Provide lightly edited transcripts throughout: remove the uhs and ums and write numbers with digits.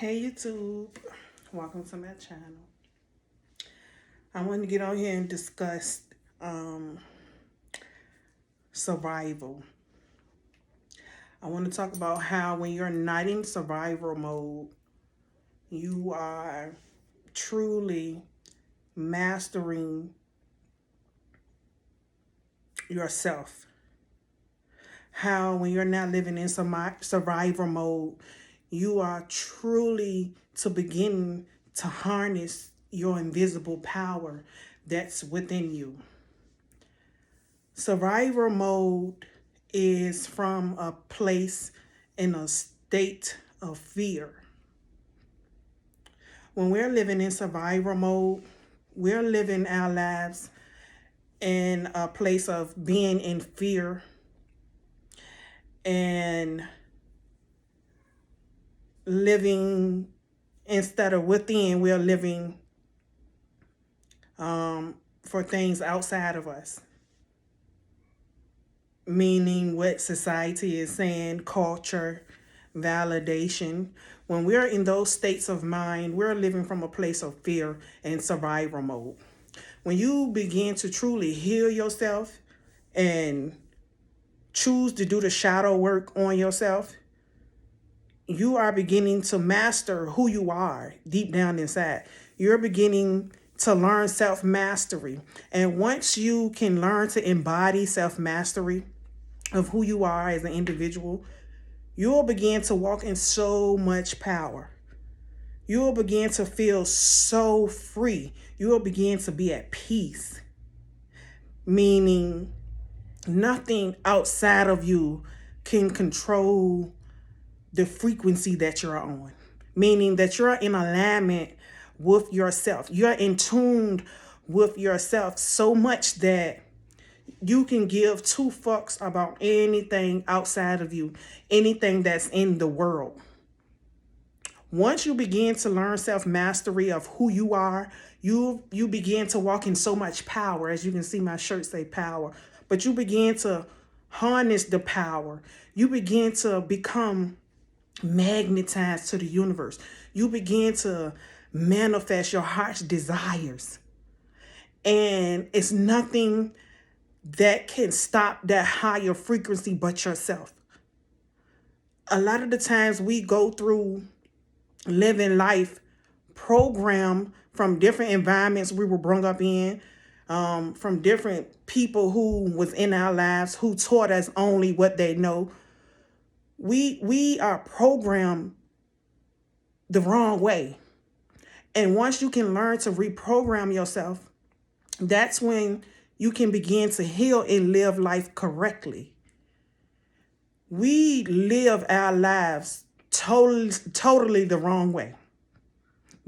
Hey YouTube, welcome to my channel. I want to get on here and discuss um, survival. I want to talk about how when you're not in survival mode, you are truly mastering yourself. How when you're not living in survival mode, you are truly to begin to harness your invisible power that's within you. Survivor mode is from a place in a state of fear. When we're living in survivor mode, we're living our lives in a place of being in fear and living instead of within, we're living for things outside of us. Meaning what society is saying, culture, validation. When we're in those states of mind, we're living from a place of fear and survival mode. When you begin to truly heal yourself and choose to do the shadow work on yourself, you are beginning to master who you are deep down inside. You're beginning to learn self-mastery. And once you can learn to embody self-mastery of who you are as an individual, you'll begin to walk in so much power. You'll begin to feel so free. You'll begin to be at peace. Meaning nothing outside of you can control the frequency that you're on. Meaning that you're in alignment with yourself. You're in tune with yourself so much that you can give two fucks about anything outside of you, anything that's in the world. Once you begin to learn self-mastery of who you are, you begin to walk in so much power. As you can see, my shirt say power. But you begin to harness the power. You begin to become magnetized to the universe. You begin to manifest your heart's desires. And it's nothing that can stop that higher frequency but yourself. A lot of the times we go through living life programmed from different environments we were brought up in, from different people who was in our lives who taught us only what they know. We are programmed the wrong way. And once you can learn to reprogram yourself, that's when you can begin to heal and live life correctly. We live our lives totally the wrong way.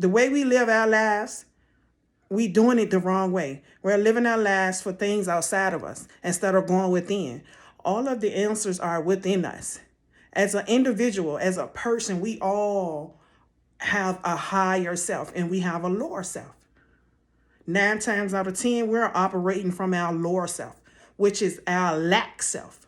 The way we live our lives, we doing it the wrong way. We're living our lives for things outside of us instead of going within. All of the answers are within us. As an individual, as a person, we all have a higher self and we have a lower self. 9 times out of 10, we're operating from our lower self, which is our lack self,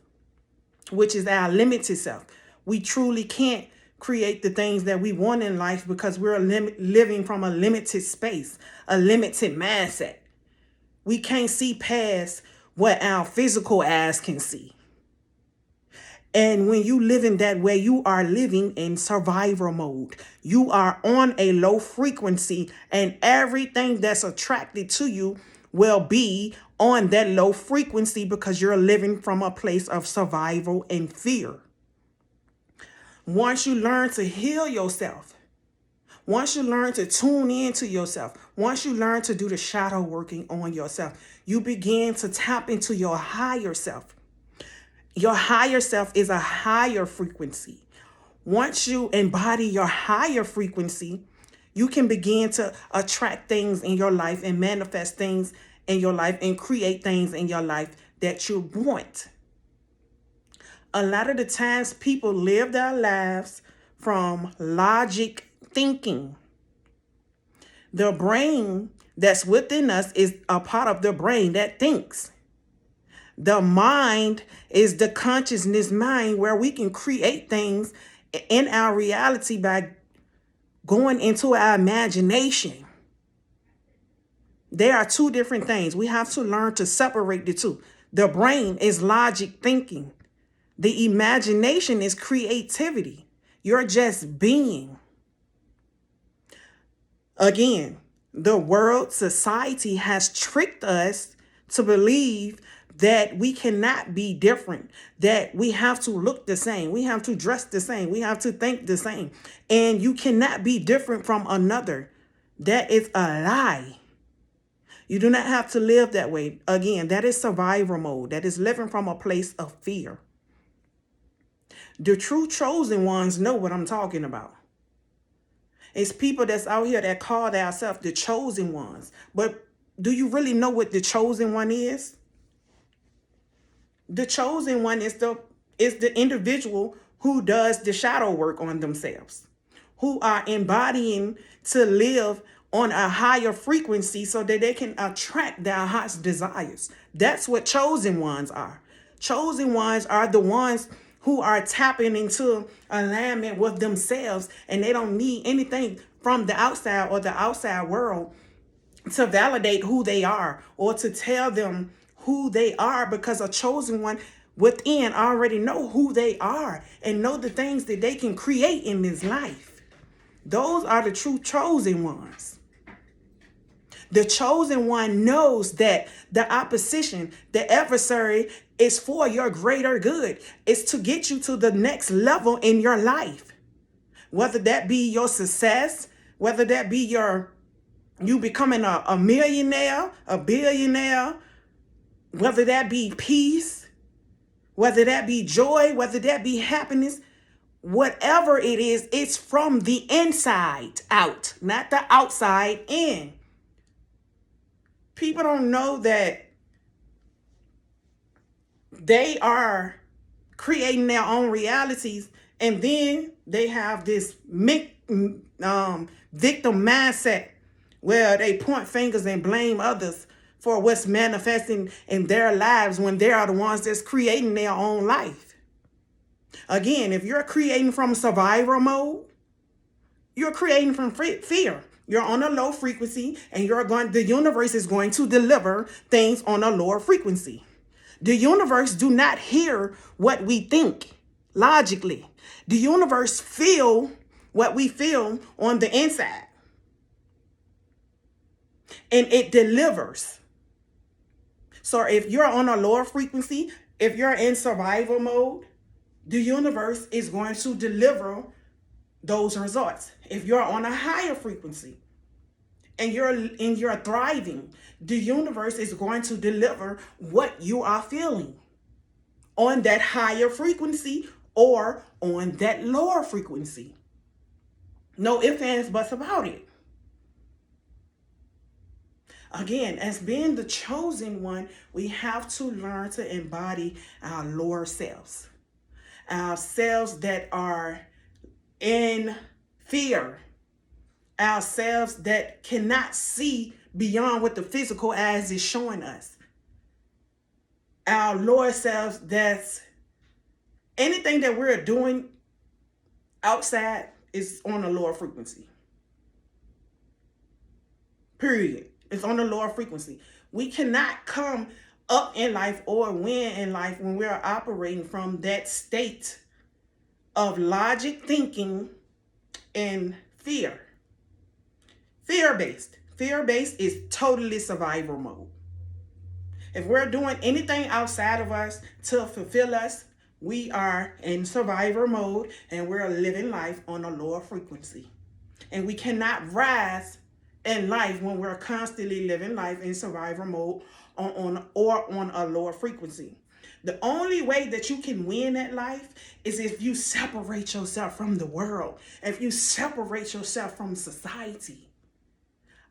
which is our limited self. We truly can't create the things that we want in life because we're living from a limited space, a limited mindset. We can't see past what our physical eyes can see. And when you live in that way, you are living in survival mode. You are on a low frequency, and everything that's attracted to you will be on that low frequency because you're living from a place of survival and fear. Once you learn to heal yourself, once you learn to tune into yourself, once you learn to do the shadow working on yourself, you begin to tap into your higher self. Your higher self is a higher frequency. Once you embody your higher frequency, you can begin to attract things in your life and manifest things in your life and create things in your life that you want. A lot of the times people live their lives from logic thinking. The brain that's within us is a part of the brain that thinks. The mind is the consciousness mind where we can create things in our reality by going into our imagination. They are two different things. We have to learn to separate the two. The brain is logic thinking. The imagination is creativity. You're just being. Again, the world, society has tricked us to believe that we cannot be different, that we have to look the same, we have to dress the same, we have to think the same, and you cannot be different from another. That is a lie. You do not have to live that way. Again, that is survival mode. That is living from a place of fear. The true chosen ones know what I'm talking about. It's people that's out here that call themselves the chosen ones. But do you really know what the chosen one is? The chosen one is the individual who does the shadow work on themselves, who are embodying to live on a higher frequency so that they can attract their heart's desires. That's what chosen ones are. Chosen ones are the ones who are tapping into alignment with themselves, and they don't need anything from the outside or the outside world to validate who they are or to tell them who they are, because a chosen one within already know who they are and know the things that they can create in this life. Those are the true chosen ones. The chosen one knows that the opposition, the adversary, is for your greater good. It's to get you to the next level in your life. Whether that be your success, whether that be you becoming a millionaire, a billionaire, whether that be peace, whether that be joy, whether that be happiness, whatever it is, it's from the inside out, not the outside in. People don't know that they are creating their own realities, and then they have this victim mindset where they point fingers and blame others for what's manifesting in their lives when they are the ones that's creating their own life. Again, if you're creating from survival mode, you're creating from fear. You're on a low frequency, and the universe is going to deliver things on a lower frequency. The universe do not hear what we think logically. The universe feel what we feel on the inside. And it delivers. So if you're on a lower frequency, if you're in survival mode, the universe is going to deliver those results. If you're on a higher frequency and you're thriving, the universe is going to deliver what you are feeling on that higher frequency or on that lower frequency. No ifs, ands, buts about it. Again, as being the chosen one, we have to learn to embody our lower selves. Our selves that are in fear. Our selves that cannot see beyond what the physical eyes is showing us. Our lower selves that's anything that we're doing outside is on a lower frequency. Period. It's on a lower frequency. We cannot come up in life or win in life when we're operating from that state of logic thinking and fear. Fear-based. Fear-based is totally survival mode. If we're doing anything outside of us to fulfill us, we are in survivor mode and we're living life on a lower frequency. And we cannot rise in life when we're constantly living life in survivor mode on a lower frequency. The only way that you can win at life is if you separate yourself from the world, if you separate yourself from society.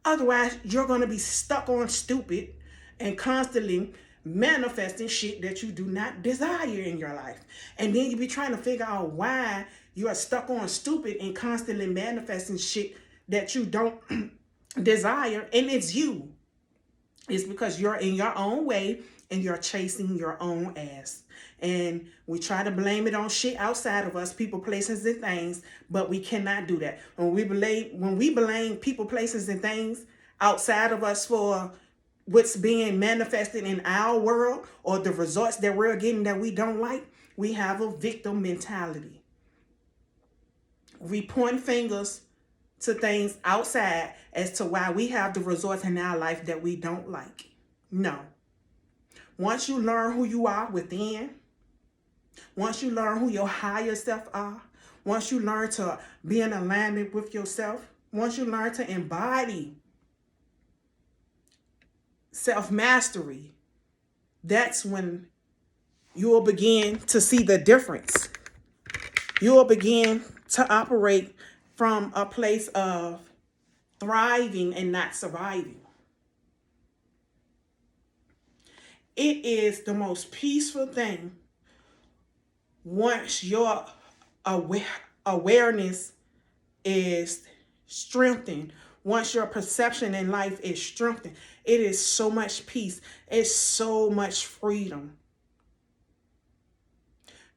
Otherwise, you're going to be stuck on stupid and constantly manifesting shit that you do not desire in your life. And then you be trying to figure out why you are stuck on stupid and constantly manifesting shit that you don't desire, and it's you. It's because you're in your own way and you're chasing your own ass. and we try to blame it on shit outside of us, people, places, and things, but we cannot do that. When we blame people, places, and things outside of us for what's being manifested in our world or the results that we're getting that we don't like, we have a victim mentality. We point fingers to things outside as to why we have the results in our life that we don't like. No. Once you learn who you are within, once you learn who your higher self are, once you learn to be in alignment with yourself, once you learn to embody self-mastery, that's when you will begin to see the difference. You will begin to operate from a place of thriving and not surviving. It is the most peaceful thing once your awareness is strengthened, once your perception in life is strengthened. It is so much peace. It's so much freedom.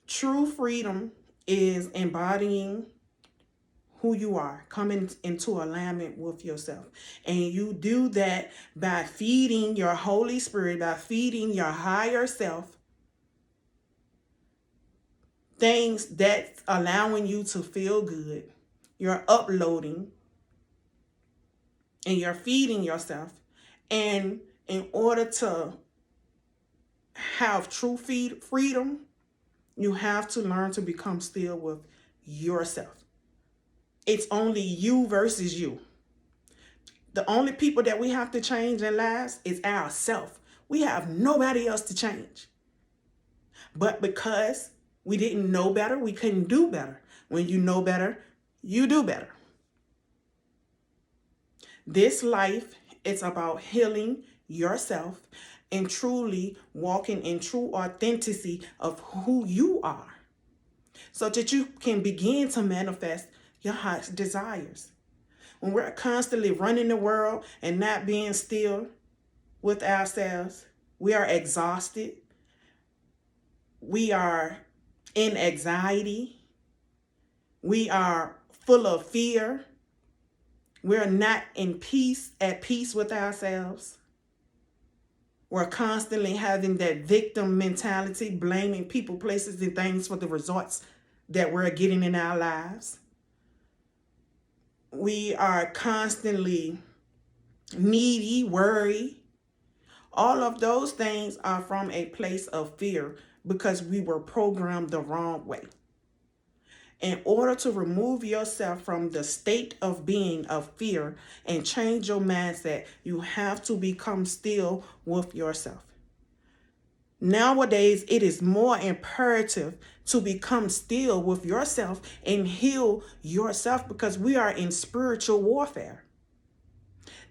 True freedom is embodying who you are, coming into alignment with yourself. And you do that by feeding your Holy Spirit, by feeding your higher self things that's allowing you to feel good. You're uploading and you're feeding yourself. And in order to have true freedom, you have to learn to become still with yourself. It's only you versus you. The only people that we have to change in lives is ourselves. We have nobody else to change. But because we didn't know better, we couldn't do better. When you know better, you do better. This life is about healing yourself and truly walking in true authenticity of who you are, so that you can begin to manifest your heart's desires. When we're constantly running the world and not being still with ourselves, we are exhausted. We are in anxiety. We are full of fear. We're not at peace with ourselves. We're constantly having that victim mentality, blaming people, places, and things for the results that we're getting in our lives. We are constantly needy, worried. All of those things are from a place of fear because we were programmed the wrong way. In order to remove yourself from the state of being of fear and change your mindset, you have to become still with yourself. Nowadays, it is more imperative to become still with yourself and heal yourself because we are in spiritual warfare.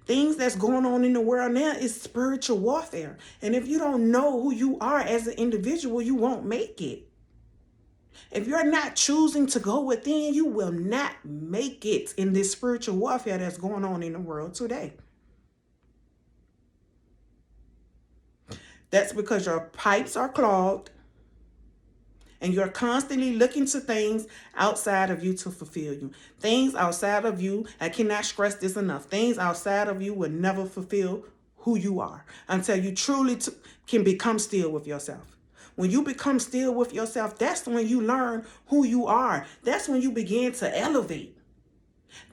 Things that's going on in the world now is spiritual warfare. And if you don't know who you are as an individual, you won't make it. If you're not choosing to go within, you will not make it in this spiritual warfare that's going on in the world today. That's because your pipes are clogged and you're constantly looking to things outside of you to fulfill you. Things outside of you, I cannot stress this enough, things outside of you will never fulfill who you are until you truly can become still with yourself. When you become still with yourself, that's when you learn who you are. That's when you begin to elevate.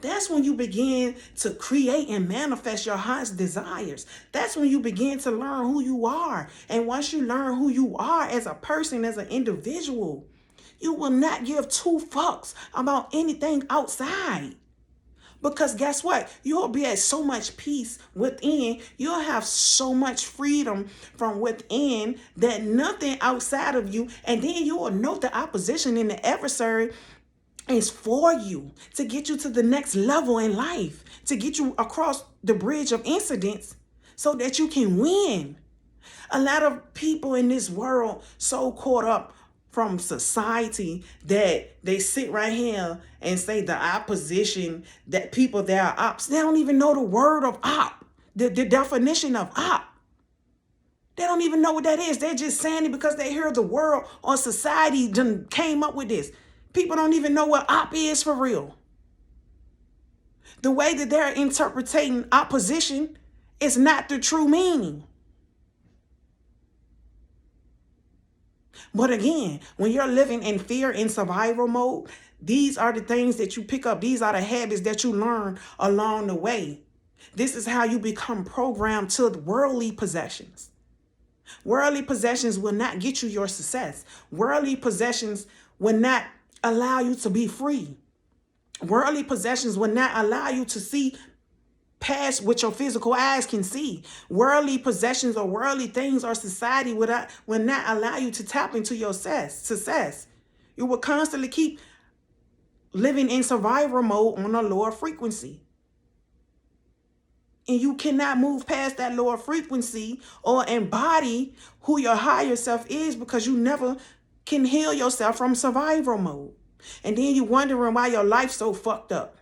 That's when you begin to create and manifest your heart's desires. That's when you begin to learn who you are. And once you learn who you are as a person, as an individual, you will not give two fucks about anything outside. Because guess what? You'll be at so much peace within. You'll have so much freedom from within that nothing outside of you. And then you will know the opposition and the adversary is for you to get you to the next level in life, to get you across the bridge of incidents so that you can win. A lot of people in this world so caught up from society that they sit right here and say the opposition, that people that are ops, they don't even know the word of op, the definition of op. They don't even know what that is. They're just saying it because they hear the world or society done came up with this. People don't even know what op is for real. The way that they're interpreting opposition is not the true meaning. But again, when you're living in fear in survival mode, these are the things that you pick up. These are the habits that you learn along the way. This is how you become programmed to worldly possessions. Worldly possessions will not get you your success. Worldly possessions will not allow you to be free. Worldly possessions will not allow you to see past what your physical eyes can see. Worldly possessions or worldly things or society will not allow you to tap into your success. You will constantly keep living in survival mode on a lower frequency. And you cannot move past that lower frequency or embody who your higher self is because you never can heal yourself from survival mode. And then you wondering why your life's so fucked up.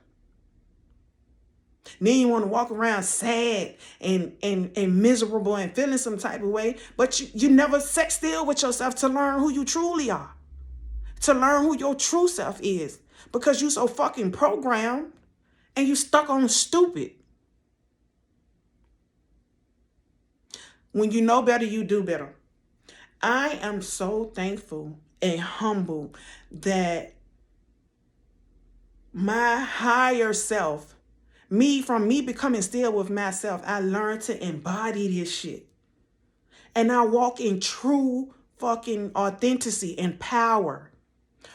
Then you want to walk around sad and miserable and feeling some type of way, but you never sit still with yourself to learn who you truly are, to learn who your true self is, because you so fucking programmed and you stuck on stupid. When you know better, you do better. I am so thankful and humble that my higher self, from me becoming still with myself, I learned to embody this shit. And I walk in true fucking authenticity and power.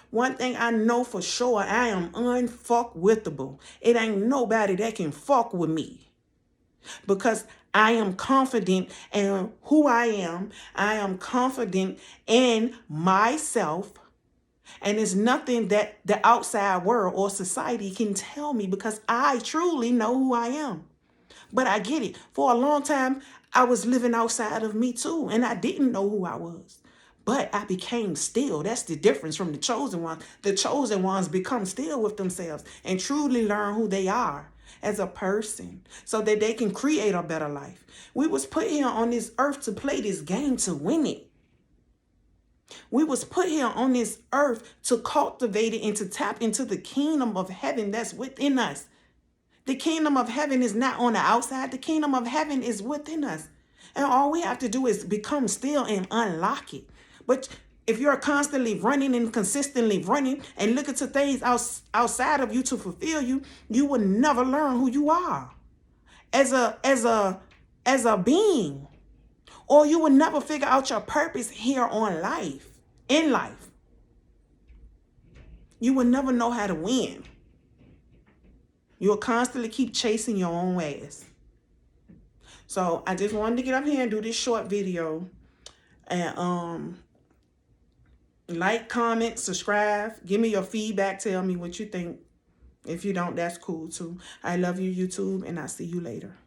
One thing I know for sure, I am unfuckwithable. It ain't nobody that can fuck with me. Because I am confident in who I am. I am confident in myself. And it's nothing that the outside world or society can tell me because I truly know who I am. But I get it. For a long time, I was living outside of me too. And I didn't know who I was. But I became still. That's the difference from the chosen ones. The chosen ones become still with themselves and truly learn who they are as a person so that they can create a better life. We was put here on this earth to play this game to win it. We was put here on this earth to cultivate it and to tap into the kingdom of heaven that's within us. The kingdom of heaven is not on the outside. The kingdom of heaven is within us. And all we have to do is become still and unlock it. But if you're constantly running and consistently running and looking to things outside of you to fulfill you, you will never learn who you are as a being. Or you will never figure out your purpose here in life. You will never know how to win. You will constantly keep chasing your own ways. So I just wanted to get up here and do this short video. And like, comment, subscribe. Give me your feedback. Tell me what you think. If you don't, that's cool too. I love you, YouTube, and I'll see you later.